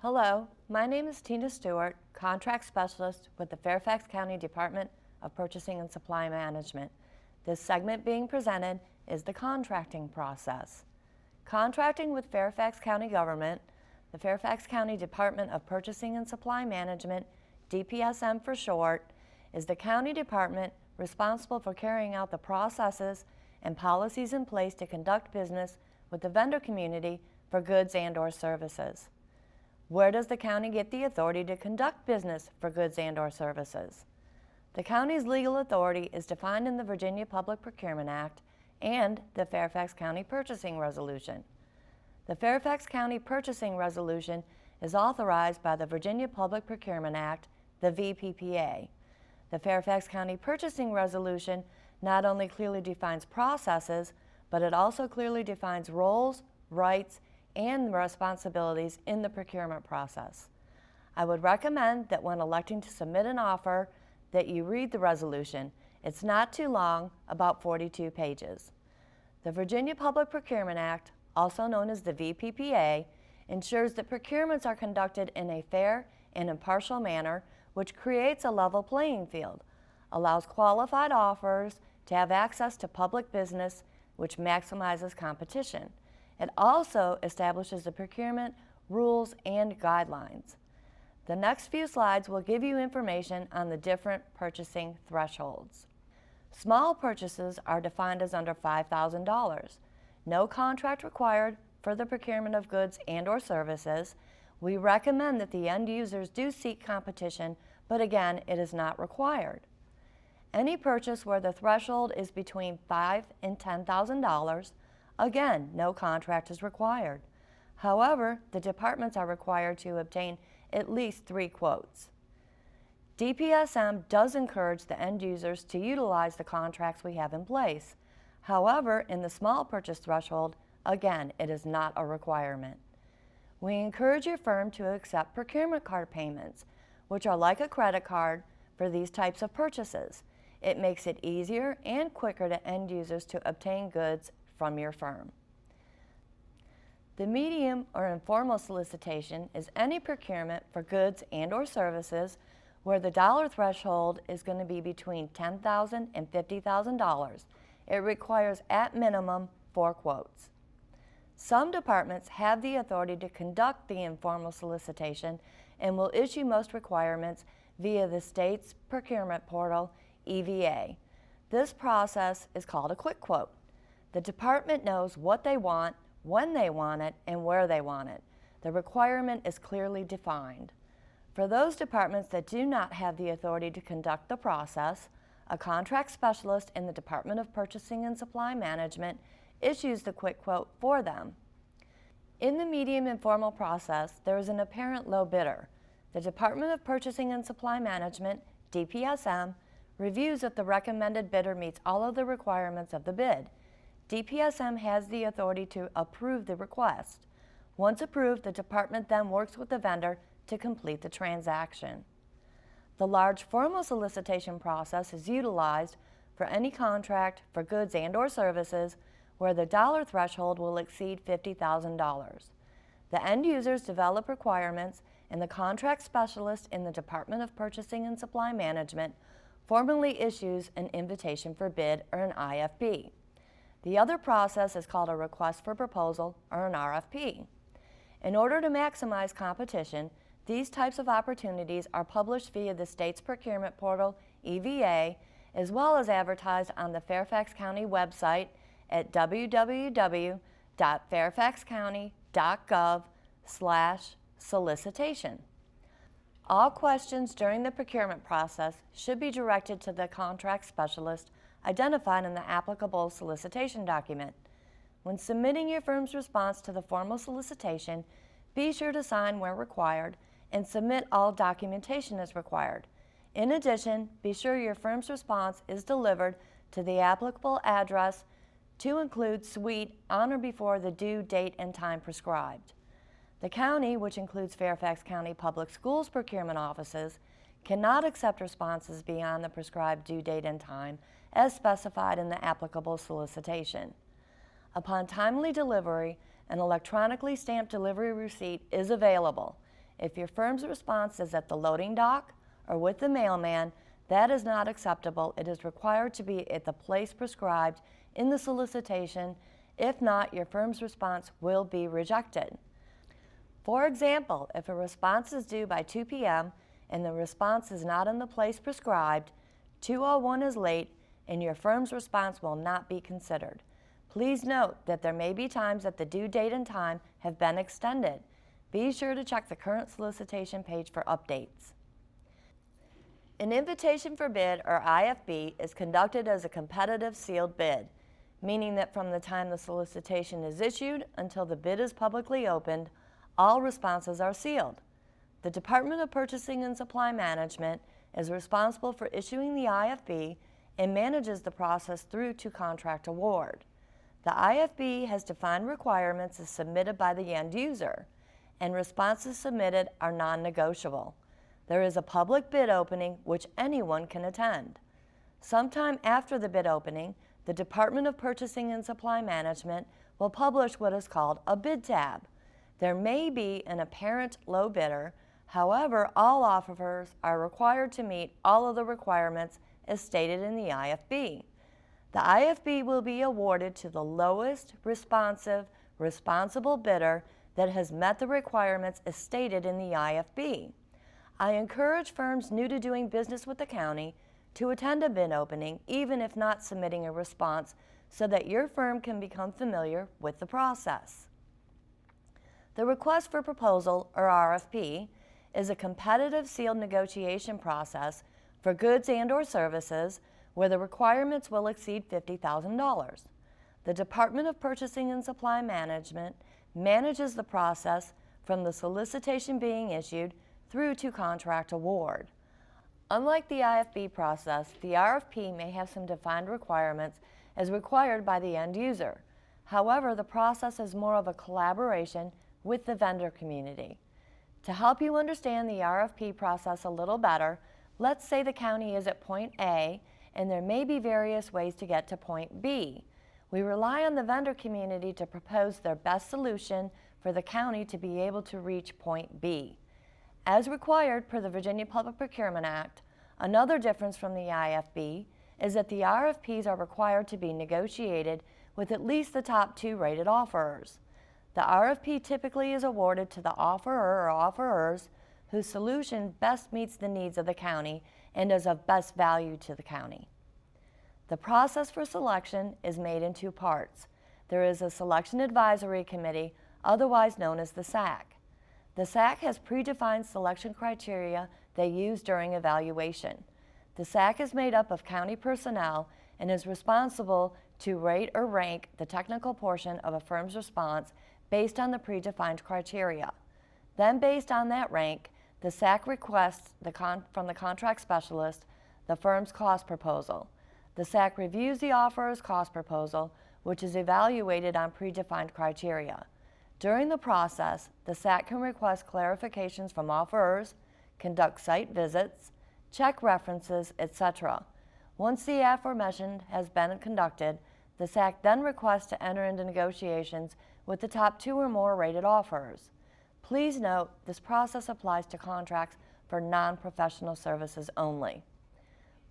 Hello, my name is Tina Stewart, Contract Specialist with the Fairfax County Department of Purchasing and Supply Management. This segment being presented is the contracting process. Contracting with Fairfax County Government, the Fairfax County Department of Purchasing and Supply Management, DPSM for short, is the county department responsible for carrying out the processes and policies in place to conduct business with the vendor community for goods and/or services. Where does the county get the authority to conduct business for goods and/or services? The county's legal authority is defined in the Virginia Public Procurement Act and the Fairfax County Purchasing Resolution. The Fairfax County Purchasing Resolution is authorized by the Virginia Public Procurement Act, the VPPA. The Fairfax County Purchasing Resolution not only clearly defines processes, but it also clearly defines roles, rights, and responsibilities in the procurement process. I would recommend that when electing to submit an offer that you read the resolution. It's not too long, about 42 pages. The Virginia Public Procurement Act, also known as the VPPA, ensures that procurements are conducted in a fair and impartial manner, which creates a level playing field, allows qualified offers to have access to public business, which maximizes competition. It also establishes the procurement rules and guidelines. The next few slides will give you information on the different purchasing thresholds. Small purchases are defined as under $5,000. No contract required for the procurement of goods and/or services. We recommend that the end users do seek competition, but again, it is not required. Any purchase where the threshold is between $5,000 and $10,000, again, no contract is required. However, the departments are required to obtain at least 3 quotes. DPSM does encourage the end users to utilize the contracts we have in place. However, in the small purchase threshold, again, it is not a requirement. We encourage your firm to accept procurement card payments, which are like a credit card for these types of purchases. It makes it easier and quicker to end users to obtain goods from your firm. The medium or informal solicitation is any procurement for goods and/or services where the dollar threshold is going to be between $10,000 and $50,000. It requires at minimum 4 quotes. Some departments have the authority to conduct the informal solicitation and will issue most requirements via the state's procurement portal, EVA. This process is called a quick quote. The department knows what they want, when they want it, and where they want it. The requirement is clearly defined. For those departments that do not have the authority to conduct the process, a contract specialist in the Department of Purchasing and Supply Management issues the quick quote for them. In the medium informal process, there is an apparent low bidder. The Department of Purchasing and Supply Management, DPSM, reviews if the recommended bidder meets all of the requirements of the bid. DPSM has the authority to approve the request. Once approved, the department then works with the vendor to complete the transaction. The large formal solicitation process is utilized for any contract for goods and/or services where the dollar threshold will exceed $50,000. The end users develop requirements and the contract specialist in the Department of Purchasing and Supply Management formally issues an invitation for bid or an IFB. The other process is called a request for proposal or an RFP. In order to maximize competition, these types of opportunities are published via the state's procurement portal, EVA, as well as advertised on the Fairfax County website at www.fairfaxcounty.gov/solicitation. All questions during the procurement process should be directed to the contract specialist identified in the applicable solicitation document. When submitting your firm's response to the formal solicitation, be sure to sign where required and submit all documentation as required. In addition, be sure your firm's response is delivered to the applicable address to include suite on or before the due date and time prescribed. The county, which includes Fairfax County Public Schools procurement offices, cannot accept responses beyond the prescribed due date and time as specified in the applicable solicitation. Upon timely delivery, an electronically stamped delivery receipt is available. If your firm's response is at the loading dock or with the mailman, that is not acceptable. It is required to be at the place prescribed in the solicitation. If not, your firm's response will be rejected. For example, if a response is due by 2 p.m. and the response is not in the place prescribed, 2:01 is late and your firm's response will not be considered. Please note that there may be times that the due date and time have been extended. Be sure to check the current solicitation page for updates. An invitation for bid, or IFB, is conducted as a competitive sealed bid, meaning that from the time the solicitation is issued until the bid is publicly opened, all responses are sealed. The Department of Purchasing and Supply Management is responsible for issuing the IFB and manages the process through to contract award. The IFB has defined requirements as submitted by the end user, and responses submitted are non-negotiable. There is a public bid opening which anyone can attend. Sometime after the bid opening, the Department of Purchasing and Supply Management will publish what is called a bid tab. There may be an apparent low bidder. However, all offers are required to meet all of the requirements as stated in the IFB. The IFB will be awarded to the lowest responsible bidder that has met the requirements as stated in the IFB. I encourage firms new to doing business with the county to attend a bid opening, even if not submitting a response, so that your firm can become familiar with the process. The request for proposal, or RFP, is a competitive sealed negotiation process for goods and/or services where the requirements will exceed $50,000. The Department of Purchasing and Supply Management manages the process from the solicitation being issued through to contract award. Unlike the IFB process, the RFP may have some defined requirements as required by the end user. However, the process is more of a collaboration with the vendor community. To help you understand the RFP process a little better, let's say the county is at point A and there may be various ways to get to point B. We rely on the vendor community to propose their best solution for the county to be able to reach point B. As required per the Virginia Public Procurement Act, another difference from the IFB is that the RFPs are required to be negotiated with at least the top 2 rated offerers. The RFP typically is awarded to the offerer or offerers whose solution best meets the needs of the county and is of best value to the county. The process for selection is made in 2 parts. There is a Selection Advisory Committee, otherwise known as the SAC. The SAC has predefined selection criteria they use during evaluation. The SAC is made up of county personnel and is responsible to rate or rank the technical portion of a firm's response based on the predefined criteria. Then, based on that rank, the SAC requests from the contract specialist the firm's cost proposal. The SAC reviews the offeror's cost proposal, which is evaluated on predefined criteria. During the process, the SAC can request clarifications from offerors, conduct site visits, check references, etc. Once the aforementioned has been conducted, the SAC then requests to enter into negotiations with the top 2 or more rated offerors. Please note, this process applies to contracts for non-professional services only.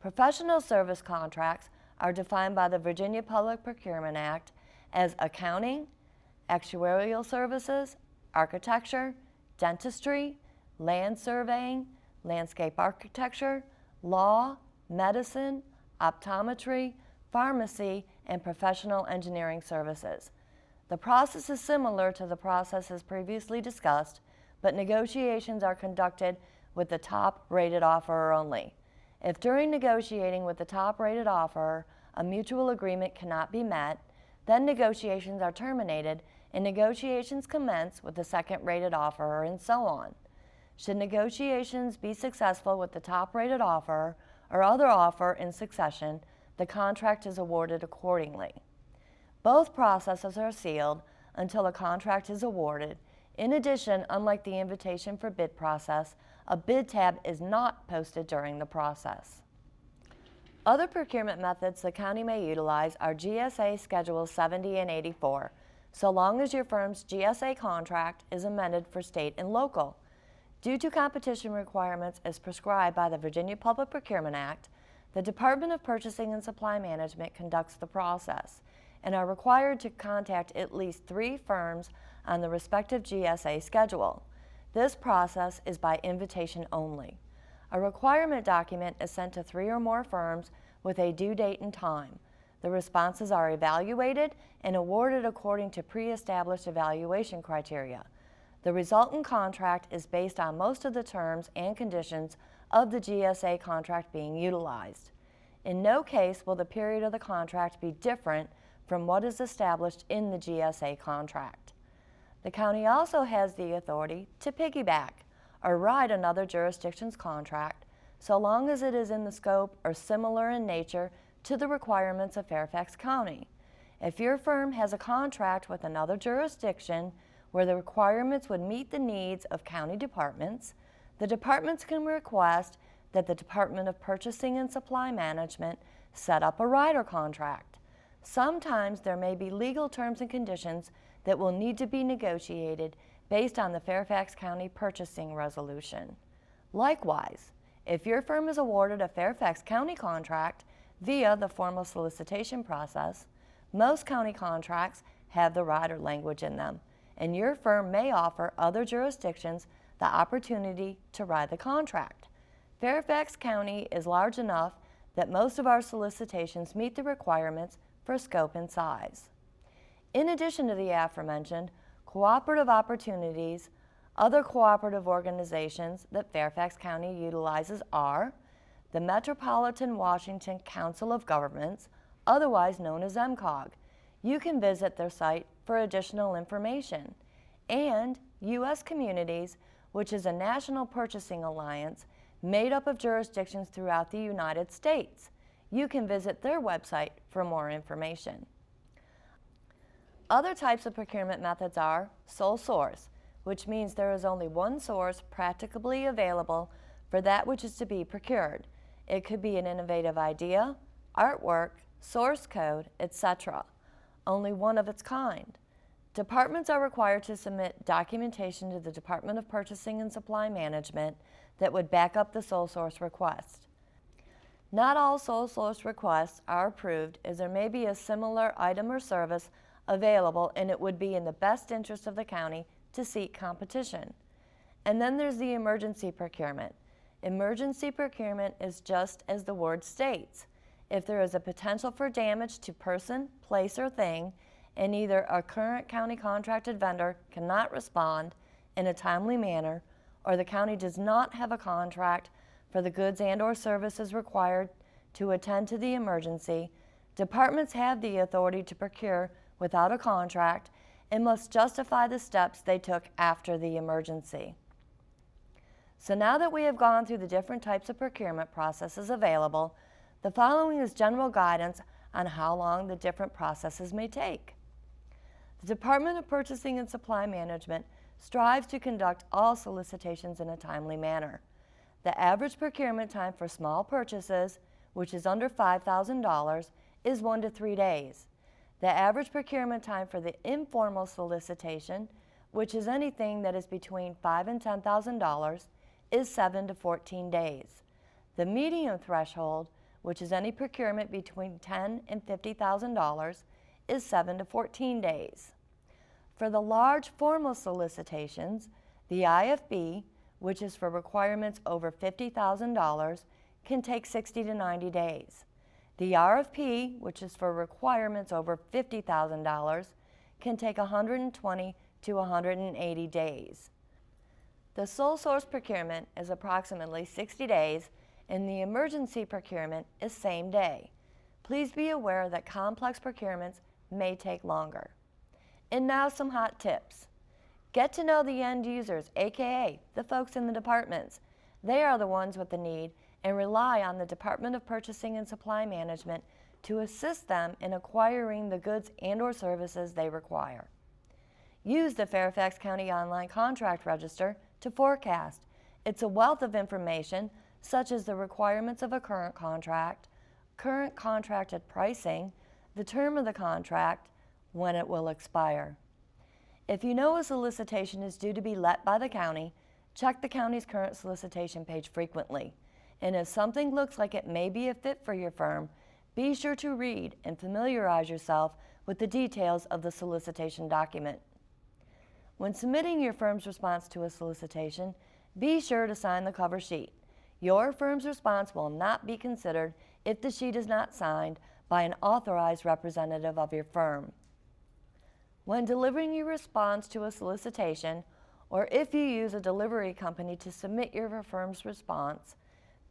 Professional service contracts are defined by the Virginia Public Procurement Act as accounting, actuarial services, architecture, dentistry, land surveying, landscape architecture, law, medicine, optometry, pharmacy, and professional engineering services. The process is similar to the processes previously discussed, but negotiations are conducted with the top-rated offerer only. If during negotiating with the top-rated offerer, a mutual agreement cannot be met, then negotiations are terminated and negotiations commence with the second-rated offerer, and so on. Should negotiations be successful with the top-rated offerer or other offer in succession, the contract is awarded accordingly. Both processes are sealed until a contract is awarded. In addition, unlike the invitation for bid process, a bid tab is not posted during the process. Other procurement methods the county may utilize are GSA Schedules 70 and 84, so long as your firm's GSA contract is amended for state and local. Due to competition requirements as prescribed by the Virginia Public Procurement Act, the Department of Purchasing and Supply Management conducts the process and are required to contact at least 3 firms on the respective GSA schedule. This process is by invitation only. A requirement document is sent to 3 or more firms with a due date and time. The responses are evaluated and awarded according to pre-established evaluation criteria. The resultant contract is based on most of the terms and conditions of the GSA contract being utilized. In no case will the period of the contract be different from what is established in the GSA contract. The county also has the authority to piggyback or ride another jurisdiction's contract so long as it is in the scope or similar in nature to the requirements of Fairfax County. If your firm has a contract with another jurisdiction where the requirements would meet the needs of county departments, the departments can request that the Department of Purchasing and Supply Management set up a rider contract. Sometimes there may be legal terms and conditions that will need to be negotiated based on the Fairfax County Purchasing Resolution. Likewise, if your firm is awarded a Fairfax County contract via the formal solicitation process, most county contracts have the rider language in them, and your firm may offer other jurisdictions the opportunity to ride the contract. Fairfax County is large enough that most of our solicitations meet the requirements for scope and size. In addition to the aforementioned cooperative opportunities, other cooperative organizations that Fairfax County utilizes are the Metropolitan Washington Council of Governments, otherwise known as MCOG. You can visit their site for additional information. And U.S. Communities, which is a national purchasing alliance made up of jurisdictions throughout the United States. You can visit their website for more information. Other types of procurement methods are sole source, which means there is only one source practicably available for that which is to be procured. It could be an innovative idea, artwork, source code, etc. Only one of its kind. Departments are required to submit documentation to the Department of Purchasing and Supply Management that would back up the sole source request. Not all sole source requests are approved, as there may be a similar item or service available and it would be in the best interest of the county to seek competition. And then there's the emergency procurement. Emergency procurement is just as the word states. If there is a potential for damage to person, place, or thing, and either a current county contracted vendor cannot respond in a timely manner, or the county does not have a contract for the goods and/or services required to attend to the emergency, departments have the authority to procure without a contract and must justify the steps they took after the emergency. So now that we have gone through the different types of procurement processes available, the following is general guidance on how long the different processes may take. The Department of Purchasing and Supply Management strives to conduct all solicitations in a timely manner. The average procurement time for small purchases, which is under $5,000, is 1 to 3 days. The average procurement time for the informal solicitation, which is anything that is between $5,000 and $10,000, is 7 to 14 days. The medium threshold, which is any procurement between $10,000 and $50,000, is 7 to 14 days. For the large formal solicitations, the IFB, which is for requirements over $50,000, can take 60 to 90 days. The RFP, which is for requirements over $50,000, can take 120 to 180 days. The sole source procurement is approximately 60 days, and the emergency procurement is same day. Please be aware that complex procurements may take longer. And now some hot tips. Get to know the end users, aka the folks in the departments. They are the ones with the need and rely on the Department of Purchasing and Supply Management to assist them in acquiring the goods and/or services they require. Use the Fairfax County Online Contract Register to forecast. It's a wealth of information such as the requirements of a current contract, current contracted pricing, the term of the contract, when it will expire. If you know a solicitation is due to be let by the county, Check the county's current solicitation page frequently, and if something looks like it may be a fit for your firm, be sure to read and familiarize yourself with the details of the solicitation document. When submitting your firm's response to a solicitation, be sure to sign the cover sheet. Your firm's response will not be considered if the sheet is not signed by an authorized representative of your firm. When delivering your response to a solicitation, or if you use a delivery company to submit your firm's response,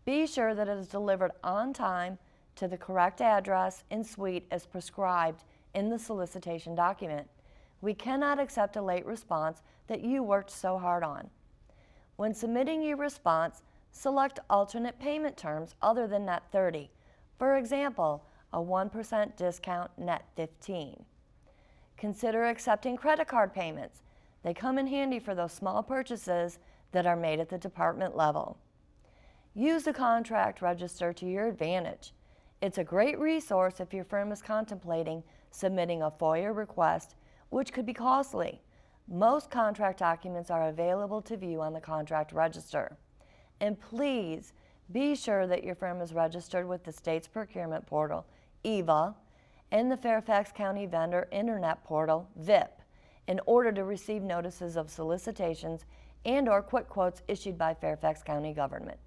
be sure that it is delivered on time to the correct address and suite as prescribed in the solicitation document. We cannot accept a late response that you worked so hard on. When submitting your response, select alternate payment terms other than net 30. For example, a 1% discount net 15. Consider accepting credit card payments. They come in handy for those small purchases that are made at the department level. Use the contract register to your advantage. It's a great resource if your firm is contemplating submitting a FOIA request, which could be costly. Most contract documents are available to view on the contract register. And please be sure that your firm is registered with the state's procurement portal, EVA, and the Fairfax County Vendor Internet Portal, VIP, in order to receive notices of solicitations and/or quick quotes issued by Fairfax County government.